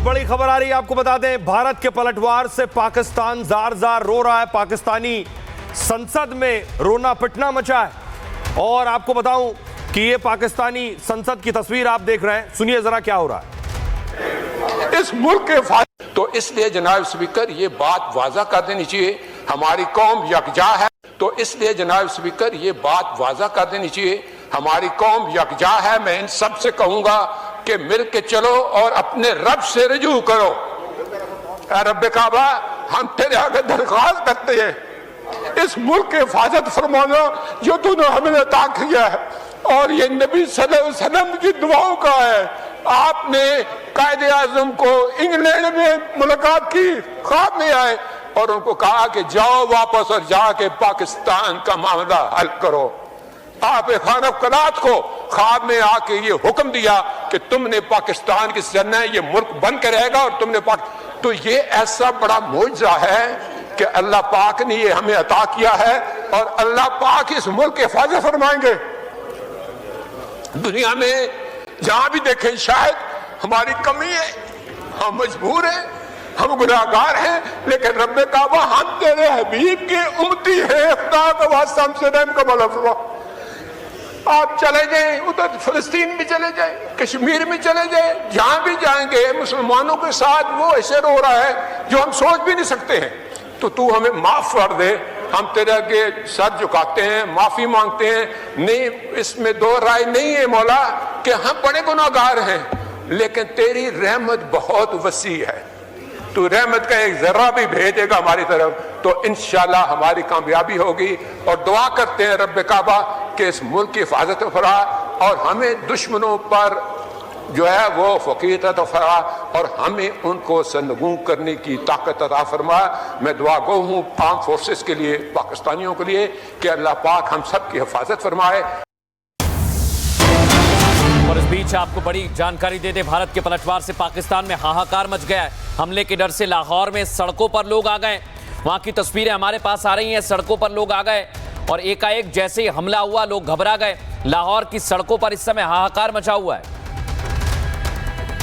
बड़ी खबर आ रही है, आपको बता दें भारत के पलटवार से पाकिस्तान जार जार रो रहा है। पाकिस्तानी संसद में रोना पिटना मचा है और आपको बताऊं कि ये पाकिस्तानी संसद की तस्वीर आप देख रहे हैं, सुनिए जरा क्या हो रहा है। इस मुल्क के तो इसलिए जनाब स्पीकर ये बात वाजा कर देनी चाहिए, हमारी कौम यकजा है। तो इसलिए जनाब स्पीकर ये बात वाजा कर देनी चाहिए, हमारी कौम यकजा है। मैं इन सब से कहूंगा कि मिल के चलो और अपने रब से रजू करो। रब काबा, हम तेरे आगे दरख्वास्त करते हैं, इस मुल्क की हिफाजत फरमाना जो तूने हमें अता किया है, और ये नबी सल्लल्लाहु अलैहि वसल्लम की दुआओं का है। आपने कायदे आजम को इंग्लैंड में मुलाकात की, ख्वाब में आए और उनको कहा कि जाओ वापस और जाके पाकिस्तान का मामला हल करो। आप खान कलात को ख्वाब में आके ये हुक्म दिया कि तुमने पाकिस्तान की सरना ये मुल्क बन के रहेगा और तुमने तो ये ऐसा बड़ा मौजज़ा है कि अल्लाह पाक ने ये हमें अता किया है और अल्लाह पाक इस मुल्क की हिफाजत फरमाएंगे। दुनिया में जहां भी देखें शायद हमारी कमी है, हम मजबूर हैं, हम गुनाहगार हैं, लेकिन रब काबा हम तेरे हबीब के उम्मती हैं। खुदा का वास्ता हमसे रहम का भला फरमा। आप चले जाएं, उधर फिलिस्तीन भी चले जाएं, कश्मीर में चले जाएं, जहां भी जाएंगे मुसलमानों के साथ वो ऐसे रो रहा है जो हम सोच भी नहीं सकते हैं। तो तू हमें माफ कर दे, हम तेरे आगे सर झुकाते हैं, माफी मांगते हैं। नहीं, इसमें दो राय नहीं है मौला कि हम बड़े गुनाहगार हैं, लेकिन तेरी रहमत बहुत वसी है। तू रहमत का एक जर्रा भी भेजेगा हमारी तरफ तो इंशाल्लाह हमारी कामयाबी होगी। और दुआ करते हैं रब काबा कि इस मुल्क की हिफाजत फरा और हमें दुश्मनों पर जो है वो फकीर अता फरमा और हमें उनको सरनगू करने की ताकत अता फरमा। मैं दुआ गो हूँ आर्म फोर्सेस के लिए, पाकिस्तानियों के लिए कि अल्लाह पाक हम सब की हिफाजत फरमाए। और इस बीच आपको बड़ी जानकारी दे दे, भारत के पलटवार से पाकिस्तान में हाहाकार मच गया है। हमले के डर से लाहौर में सड़कों पर लोग आ गए, वहां की तस्वीरें हमारे पास आ रही हैं। सड़कों पर लोग आ गए और एकाएक जैसे ही हमला हुआ लोग घबरा गए। लाहौर की सड़कों पर इस समय हाहाकार मचा हुआ है।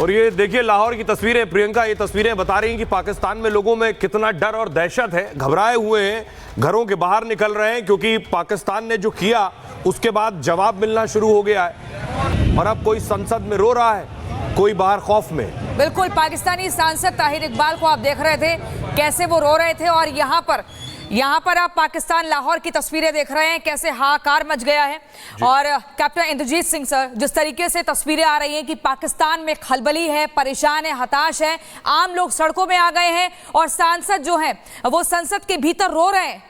और ये देखिए लाहौर की तस्वीरें, प्रियंका, ये तस्वीरें बता रही हैं कि पाकिस्तान में लोगों में कितना डर और दहशत है, घबराए हुए हैं, घरों के बाहर निकल रहे हैं क्योंकि पाकिस्तान ने जो किया उसके बाद जवाब मिलना शुरू हो गया है और अब कोई संसद में रो रहा है, कोई बाहर खौफ में। बिल्कुल, पाकिस्तानी सांसद ताहिर इकबाल को आप देख रहे थे कैसे वो रो रहे थे और यहाँ पर आप पाकिस्तान लाहौर की तस्वीरें देख रहे हैं कैसे हाहाकार मच गया है। और कैप्टन इंद्रजीत सिंह सर, जिस तरीके से तस्वीरें आ रही हैं कि पाकिस्तान में खलबली है, परेशान है, हताश है, आम लोग सड़कों में आ गए हैं और सांसद जो हैं वो संसद के भीतर रो रहे हैं।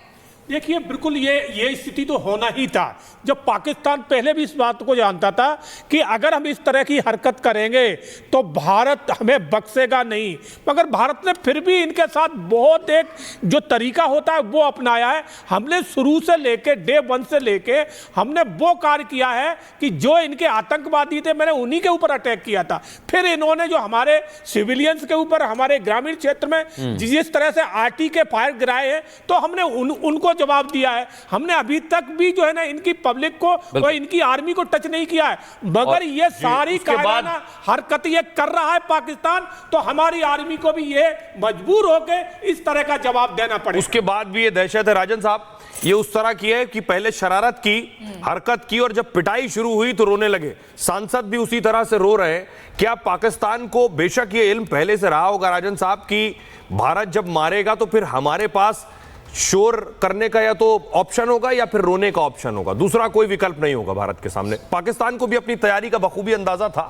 देखिए, बिल्कुल ये स्थिति तो होना ही था। जब पाकिस्तान पहले भी इस बात को जानता था कि अगर हम इस तरह की हरकत करेंगे तो भारत हमें बख्शेगा नहीं, मगर भारत ने फिर भी इनके साथ बहुत एक जो तरीका होता है वो अपनाया है। हमने शुरू से लेके डे 1 से लेके हमने वो कार्य किया है कि जो इनके आतंकवादी थे मैंने उन्हीं के ऊपर अटैक किया था। फिर इन्होंने जो हमारे सिविलियंस के ऊपर, हमारे ग्रामीण क्षेत्र में जिस तरह से आरटी के फायर गिराए हैं तो हमने उनको जवाब दिया है। हमने अभी तक भी जो है ना इनकी पब्लिक को और इनकी आर्मी को टच नहीं किया है, मगर ये सारी कायराना हरकत ये कर रहा है पाकिस्तान, तो हमारी आर्मी को भी ये मजबूर होकर इस तरह का जवाब देना पड़ेगा। उसके बाद भी ये दहशत है राजन साहब, ये उस तरह की है कि पहले शरारत की, हरकत की और जब पिटाई शुरू हुई तो रोने लगे। सांसद भी उसी तरह से रो रहे हैं। क्या पाकिस्तान को बेशक ये इल्म पहले से रहा होगा राजन साहब कि भारत जब मारेगा तो फिर हमारे पास शोर करने का या तो ऑप्शन होगा या फिर रोने का ऑप्शन होगा, दूसरा कोई विकल्प नहीं होगा भारत के सामने। पाकिस्तान को भी अपनी तैयारी का बखूबी अंदाजा था।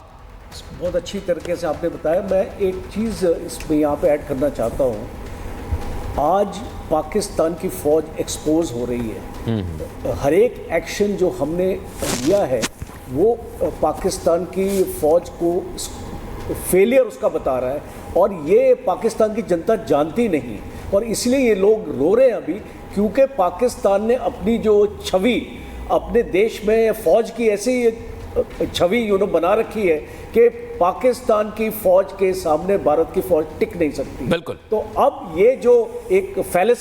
बहुत अच्छी तरीके से आपने बताया। मैं एक चीज़ इसमें यहाँ पे ऐड करना चाहता हूँ। आज पाकिस्तान की फ़ौज एक्सपोज हो रही है। हर एक एक्शन जो हमने लिया है वो पाकिस्तान की फ़ौज को फेलियर उसका बता रहा है और ये पाकिस्तान की जनता जानती नहीं और इसलिए ये लोग रो रहे हैं अभी, क्योंकि पाकिस्तान ने अपनी जो छवि अपने देश में फ़ौज की ऐसी छवि बना रखी है कि पाकिस्तान की फ़ौज के सामने भारत की फ़ौज टिक नहीं सकती। बिल्कुल। तो अब ये जो एक फैलेसी